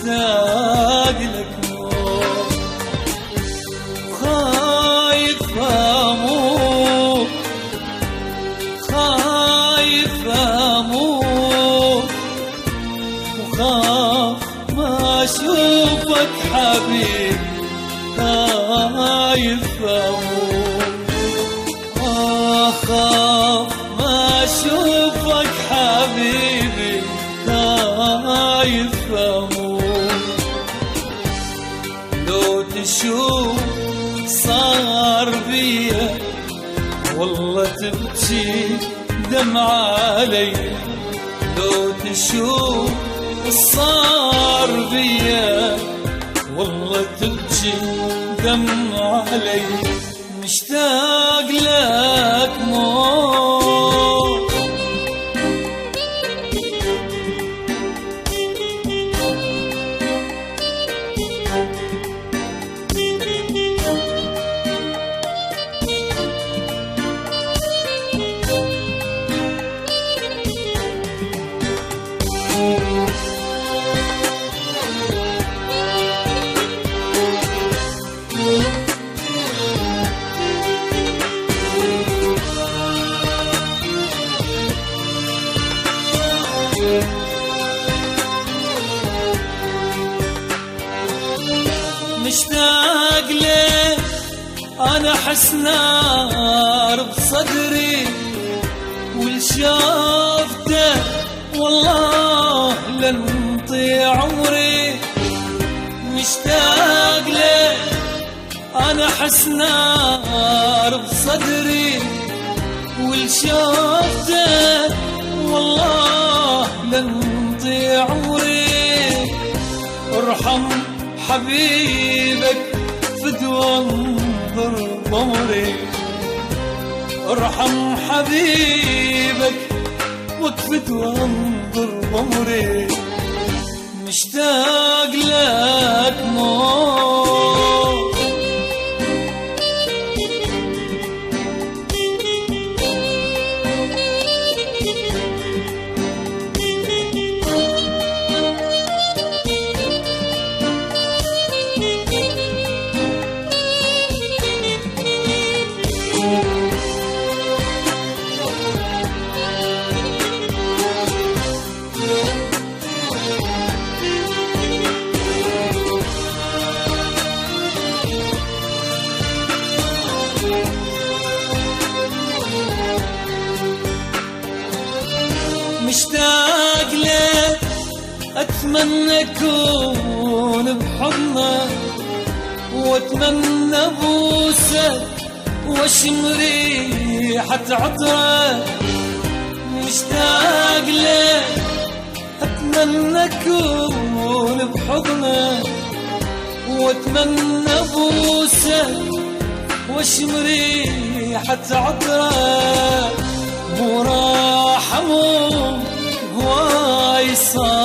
مشتاق لك موت، خايف اموت، خايف اموت، وخاف ما اشوفك حبيبي، خايف اموت، خاف ما اشوفك حبيبي، خايف اموت. لو تشوف صار بيا والله تبكي دمع علي، لو تشوف صار بيا والله تبكي دمع علي، مشتاق لك موت. مشتاق لك انا حس نار بصدري، والشافته والله لن طيع عمري، مشتاق لك انا حس نار بصدري، والشافته والله لن طيع عمري، ارحم حبيبك فدوى انظر ضمري، ارحم حبيبك وقفت وانظر ضمري، مشتاق لك موت. مشتاق لك أتمنى أكون بحضنك، وأتمنى بوسك واشم ريحة عطرك، مشتاق لك أتمنى أكون بحضنك، وأتمنى بوسك واشم ريحة عطرك، مو راح أموت هواي صار